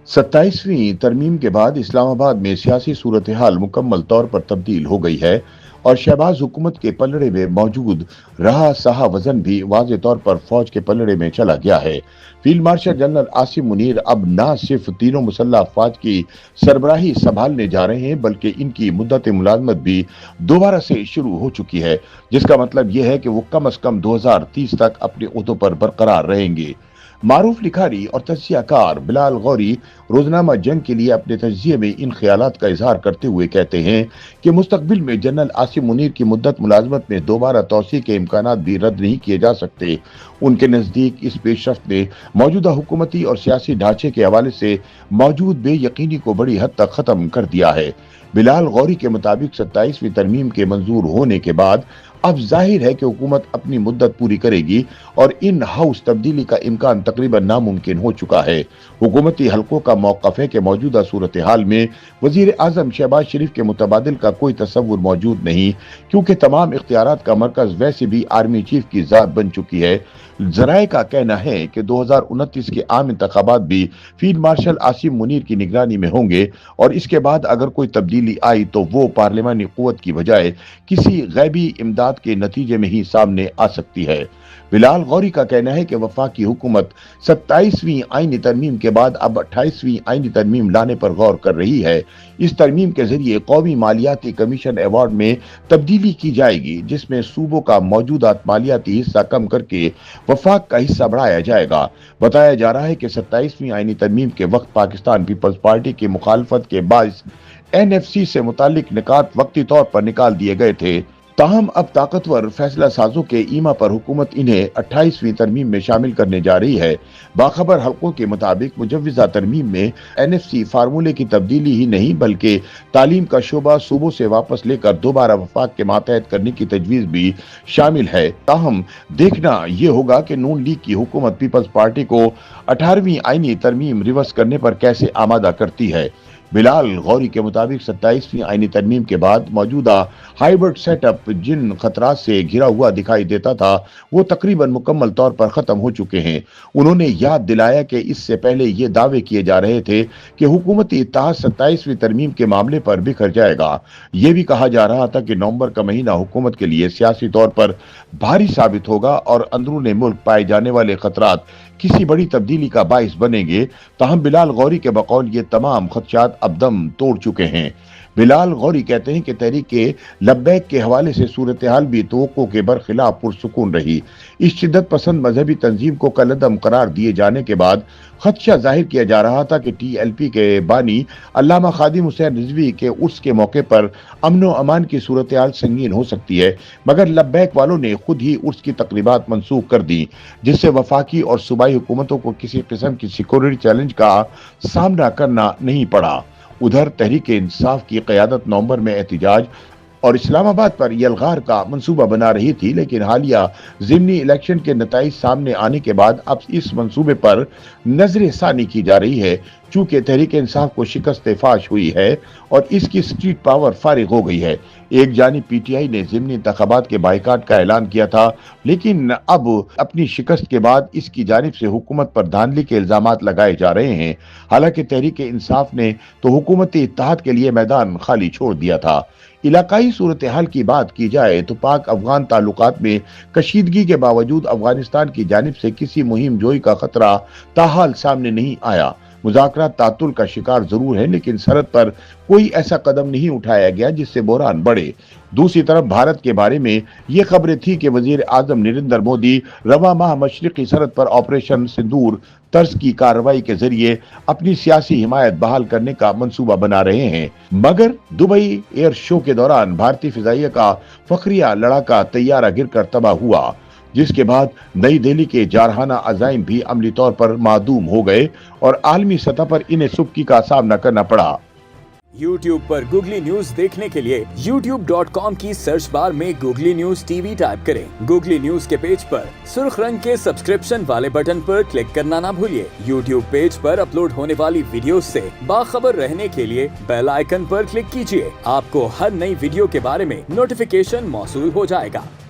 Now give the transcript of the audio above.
27वीं तरमीम के बाद इस्लामाबाद में सियासी सूरत-ए-हाल मुकम्मल तौर पर तब्दील हो गई है और शहबाज हुकूमत के पलड़े में मौजूद रहा सहा वजन भी वाज़ेह तौर पर फौज के पलड़े में चला गया है। Field marshal general Asim Munir अब न सिर्फ तीनों मुसल्लह अफवाज की सरबराही संभालने जा रहे हैं, बल्कि इनकी मुद्दत मुलाजमत भी दोबारा से शुरू हो चुकी है, जिसका मतलब यह है कि वो कम अज कम 2030 तक अपने ओहदों पर बरकरार रहेंगे। मारूफ लिखारी और तज्जियाकार बिलाल गौरी रोजनामा जंग के लिए अपने तज्जिये में इन ख्यालात का इजहार करते हुए कहते हैं कि मुस्तकबिल में जनरल आसिम मुनीर की मुद्दत मुलाजमत में दोबारा तोसी के इम्कानात भी रद्द नहीं किए जा सकते। उनके नजदीक इस पेशरफ्त ने मौजूदा हुकूमती और सियासी ढांचे के हवाले से मौजूद बेयकीनी को बड़ी हद तक खत्म कर दिया है। बिलाल गौरी के मुताबिक 27वीं तरमीम के मंजूर होने के बाद अब जाहिर है कि हुकूमत अपनी मुद्दत पूरी करेगी और इन हाउस तब्दीली का इम्कान तकरीबन नामुमकिन हो चुका है। हुकूमती हलकों का मौक़िफ़ है कि मौजूदा सूरत हाल में वजीर आजम शहबाज शरीफ के मुतबादिल का कोई तसव्वुर मौजूद नहीं, क्योंकि तमाम इख्तियारात का मरकज वैसे भी आर्मी चीफ की ज़ात बन चुकी है। जराए का कहना है कि 2029 के आम इंतखाबात भी फील्ड मार्शल आसिम मुनीर की निगरानी में होंगे और इसके बाद अगर कोई तब्दीली आई तो वो पार्लिमानी कुव्वत की बजाय किसी गैबी इमदाद के नतीजे में ही सामने आ सकती है। बिलाल गौरी का कहना है कि वफाकी हुकूमत 27वीं आईनी तरमीम के बाद अब 28वीं आईनी तरमीम लाने पर गौर कर रही है। इस तरमीम के जरिए कौमी मालियाती कमीशन अवार्ड में तब्दीली की जाएगी, जिसमें सूबों का मौजूदा मालियाती हिस्सा कम करके वफाक का हिस्सा बढ़ाया जाएगा। बताया जा रहा है कि 27वीं आईनी तरमीम के वक्त पाकिस्तान पीपल्स पार्टी की मुखालफत के बायस NFC से मुतालिक निकात वक्ती तौर पर निकाल दिए गए थे। ताहम अब ताकतवर फैसला साजों के ईमा पर हुकूमत इन्हें 28वीं तरमीम में शामिल करने जा रही है। बाखबर हल्कों के मुताबिक मुजव्विजा तरमीम में NFC फार्मूले की तब्दीली ही नहीं बल्कि तालीम का शोबा सूबों से वापस लेकर दोबारा वफाक के मातहत करने की तजवीज भी शामिल है। ताहम देखना यह होगा कि नून लीग की हुकूमत पीपल्स पार्टी को 18वीं आईनी तरमीम रिवर्स करने पर कैसे आमादा करती है। बिलाल गौरी के मुताबिक 27वीं आईनी तरमीम के बाद मौजूदा हाइब्रिड सेटअप जिन खतरात से घिरा हुआ दिखाई देता था वो तकरीबन मुकम्मल तौर पर खत्म हो चुके हैं। उन्होंने याद दिलाया कि इससे पहले ये दावे किए जा रहे थे कि हुकूमती इत्तेहाद 27वीं तरमीम के मामले पर बिखर जाएगा। ये भी कहा जा रहा था कि नवंबर का महीना हुकूमत के लिए सियासी तौर पर भारी साबित होगा और अंदरूनी मुल्क पाए जाने वाले खतरात किसी बड़ी तब्दीली का बाइस बनेंगे। ताहम बिलाल गौरी के बकौल ये तमाम खदशात अब दम तोड़ चुके हैं। बिलाल गौरी कहते हैं कि तहरीक लब्बैक के हवाले से सूरत हाल भी तवक्को के बरखिलाफ पुरसुकून रही। इस शिद्दत पसंद मजहबी तंजीम को कलअदम करार दिए जाने के बाद खदशा जाहिर किया जा रहा था कि TLP के बानी अल्लामा खादिम हुसैन रिजवी के उर्स के मौके पर अमन व अमान की सूरत हाल संगीन हो सकती है, मगर लब्बैक वालों ने खुद ही उर्स की तकरीबात मनसूख कर दी, जिससे वफाकी और सूबाई हुकूमतों को किसी किस्म की सिक्योरिटी चैलेंज का सामना करना नहीं पड़ा। उधर तहरीक इंसाफ की क़यादत नवंबर में एहतिजाज और इस्लामाबाद पर यलगार का मंसूबा बना रही थी, लेकिन हालिया ज़िमनी इलेक्शन के नताइज सामने आने के बाद अब इस मंसूबे पर नजर सानी की जा रही है। चूंकि तहरीक इंसाफ को शिकस्त फाश हुई है और इसकी स्ट्रीट पावर फारिग हो गई है। एक जानिब PTI ने ज़िमनी इंतखाबात के बाइकाट का ऐलान किया था, लेकिन अब अपनी शिकस्त के बाद इसकी जानिब से हुकूमत पर धांधली के इल्जामात लगाए जा रहे हैं। हालांकि तहरीक इंसाफ ने तो हुकूमती इत्तेहाद के लिए मैदान खाली छोड़ दिया था। इलाकाई सूरत हाल की बात की जाए तो पाक अफगान ताल्लुकात में कशीदगी के बावजूद अफगानिस्तान की जानिब से किसी मुहिम जोई का खतरा ताहाल सामने नहीं आया। मुज़ाकरात तातुल का शिकार जरूर है, लेकिन सरहद पर कोई ऐसा कदम नहीं उठाया गया जिससे बहरान बढ़े। दूसरी तरफ भारत के बारे में ये खबरें थी कि वजीर आजम नरेंद्र मोदी रवा माह मशरिकी सरहद पर ऑपरेशन सिंदूर तर्ज की कार्रवाई के जरिए अपनी सियासी हिमायत बहाल करने का मंसूबा बना रहे हैं, मगर दुबई एयर शो के दौरान भारतीय फिजाइया का फखरिया लड़ाका तैयारा गिरकर तबाह हुआ, जिसके बाद नई दिल्ली के जारहाना अजाइम भी अमली तौर पर मादूम हो गए और आलमी सतह पर इन्हें सुबकी का सामना करना पड़ा। YouTube पर गूगली न्यूज देखने के लिए youtube.com की सर्च बार में गूगली न्यूज TV टाइप करें। गूगली न्यूज के पेज पर सुर्ख रंग के सब्सक्रिप्शन वाले बटन पर क्लिक करना ना भूलिए। YouTube पेज पर अपलोड होने वाली वीडियो से बाखबर रहने के लिए बेल आइकन पर क्लिक कीजिए। आपको हर नई वीडियो के बारे में नोटिफिकेशन मौसूल हो जाएगा।